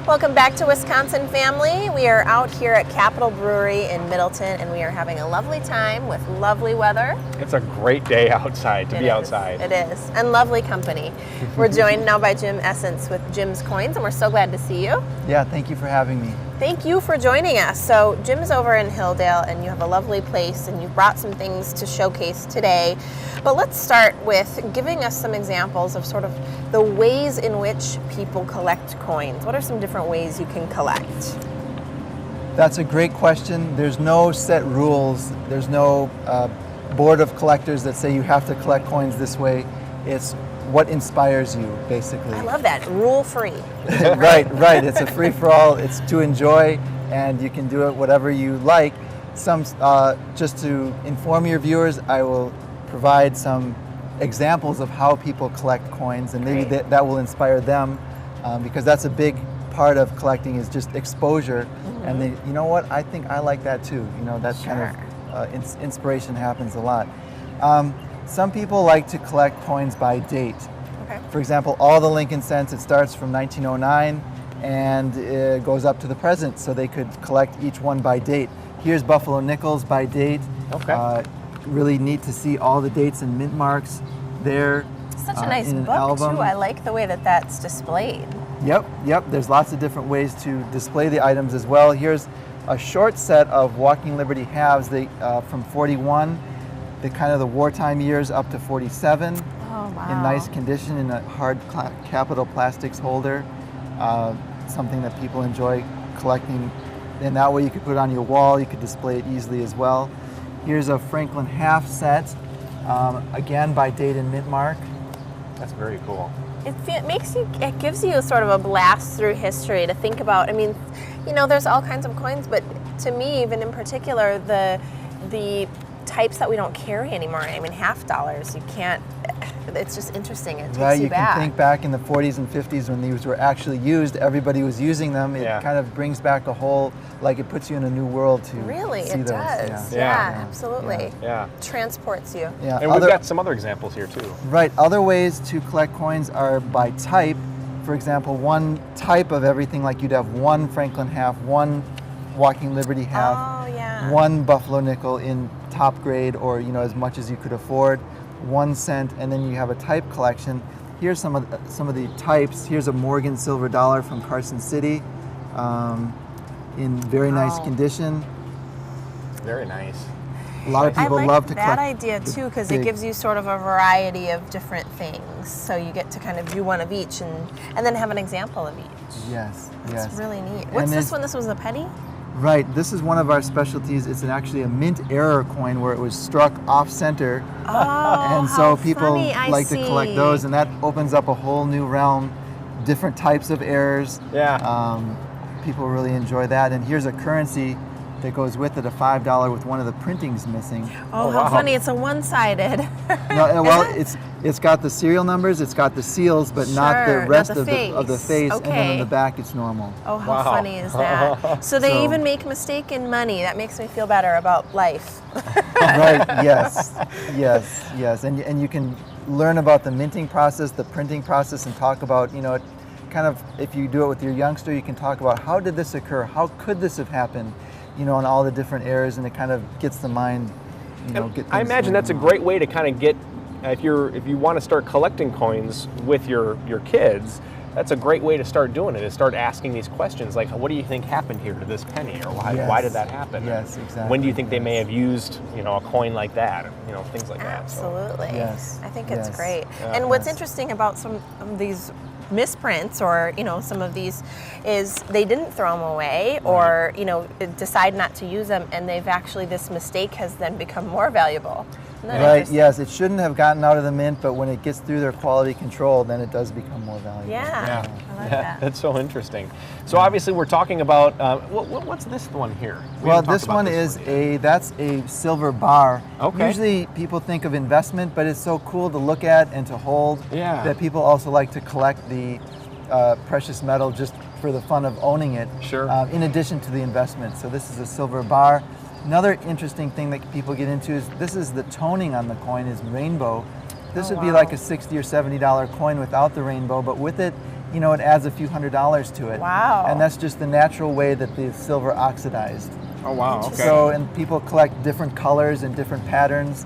Welcome back to Wisconsin Family. We are out here at Capitol Brewery in Middleton, and we are having a lovely time with lovely weather. It's a great day outside to be outside. It is, and lovely company. We're joined now by Jim Essence with Jim's Coins, and we're so glad to see you. Yeah, thank you for having me. Thank you for joining us. So Jim's over in Hilldale, and you have a lovely place, and you've brought some things to showcase today. But let's start with giving us some examples of sort of the ways in which people collect coins. What are some different ways you can collect? That's a great question. There's no set rules. There's no board of collectors that say you have to collect coins this way. It's what inspires you, basically. I love that. Rule free. Right. It's a free-for-all. It's to enjoy, and you can do it whatever you like. Just to inform your viewers, I will provide some examples of how people collect coins, and maybe that will inspire them, because that's a big part of collecting is just exposure. Mm-hmm. And they, you know what, I think I like that too. You know, that kind of inspiration happens a lot. Some people like to collect coins by date. Okay. For example, all the Lincoln cents, it starts from 1909 and it goes up to the present, so they could collect each one by date. Here's Buffalo nickels by date. Okay. Really neat to see all the dates and mint marks there. Such a nice in an book album. too. I like the way that that's displayed. Yep. There's lots of different ways to display the items as well. Here's a short set of Walking Liberty halves from 41, the wartime years up to 47. Oh, wow. In nice condition in a hard Capitol plastics holder. Something that people enjoy collecting. And that way you could put it on your wall, you could display it easily as well. Here's a Franklin half set, again by date and mint mark. That's very cool. It gives you sort of a blast through history to think about. I mean, you know, there's all kinds of coins, but to me, even in particular, the types that we don't carry anymore. I mean, $50, you can't. It's just interesting. It takes you back. Can think back in the 40s and 50s when these were actually used. Everybody was using them. It kind of brings back a whole, like it puts you in a new world to really, see it those. does. Yeah, absolutely. Yeah. Transports you. Yeah. And we've got some other examples here too. Right. Other ways to collect coins are by type. For example, one type of everything, like you'd have one Franklin half, one Walking Liberty half, one Buffalo nickel in top grade, or as much as you could afford, 1 cent, and then you have a type collection. Here's some of the types. Here's a Morgan silver dollar from Carson City, in very nice condition. Very nice. A lot of people love to collect that idea too, because it gives you sort of a variety of different things. So you get to kind of do one of each, and then have an example of each. Yes. It's really neat. What's this one? This was a penny? Right, this is one of our specialties. It's actually a mint error coin where it was struck off center. Oh, and so people like to collect those, and that opens up a whole new realm, different types of errors. Yeah. People really enjoy that. And here's a currency that goes with it, a $5 with one of the printings missing. Oh, how funny. It's a one-sided. No, well, it's got the serial numbers, it's got the seals, but not the rest of the face. Okay. And then on the back it's normal. Oh, how funny is that? So they even make mistake in money. That makes me feel better about life. Right, yes. And you can learn about the minting process, the printing process, and talk about, kind of, if you do it with your youngster, you can talk about how did this occur? How could this have happened? And all the different errors, and it kind of gets the mind, I imagine that's a great way to kind of get, if you want to start collecting coins with your kids, that's a great way to start doing it, is start asking these questions like, what do you think happened here to this penny, or why did that happen? Yes, exactly. When do you think they may have used, a coin like that, things like that. Absolutely. So. Yes. I think it's great. Yeah. And what's interesting about some of these misprints, or some of these, is they didn't throw them away, or decide not to use them, and this mistake has then become more valuable. Right, yes, it shouldn't have gotten out of the mint, but when it gets through their quality control, then it does become more valuable. Yeah. I like that. That's so interesting. So obviously we're talking about, what's this one here? Well, this one is that's a silver bar. Okay. Usually people think of investment, but it's so cool to look at and to hold that people also like to collect the precious metal just for the fun of owning it. Sure. In addition to the investment. So this is a silver bar. Another interesting thing that people get into is the toning on the coin is rainbow. This would be like a $60 or $70 coin without the rainbow, but with it, you know, it adds a few $100s to it. Wow. And that's just the natural way that the silver oxidized. Oh wow. Okay. So, and people collect different colors and different patterns.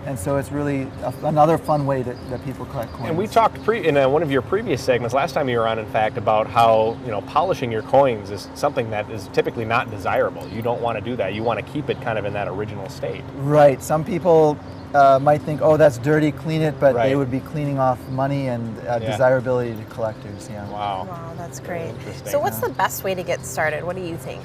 And so it's really another fun way that people collect coins. And we talked in one of your previous segments last time you were on, in fact, about how polishing your coins is something that is typically not desirable. You don't want to do that. You want to keep it kind of in that original state. Right. Some people might think, oh, that's dirty, clean it, but Right. they would be cleaning off money and desirability to collectors. Yeah. Wow. Wow, that's great. Interesting. So what's the best way to get started? What do you think?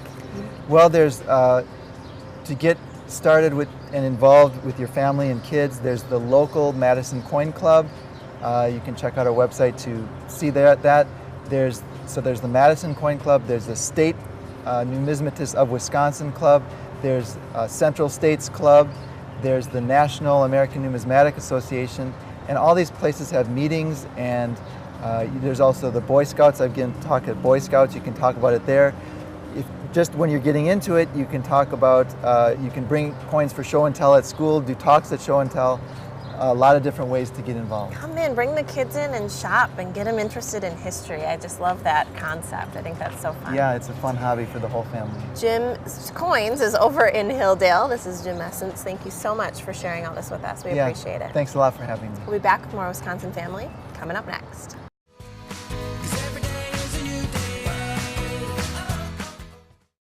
Well, there's to get started with and involved with your family and kids, there's the local Madison Coin Club. You can check out our website to see that. There's the Madison Coin Club. There's the State Numismatists of Wisconsin Club. There's Central States Club. There's the National American Numismatic Association. And all these places have meetings, and there's also the Boy Scouts. I've been talking to Boy Scouts. You can talk about it there. Just when you're getting into it, you can talk about, you can bring coins for show and tell at school, do talks at show and tell, a lot of different ways to get involved. Come in, bring the kids in and shop and get them interested in history. I just love that concept. I think that's so fun. Yeah, it's a fun hobby for the whole family. Jim's Coins is over in Hilldale. This is Jim Essence. Thank you so much for sharing all this with us. We appreciate it. Thanks a lot for having me. We'll be back with more Wisconsin Family coming up next.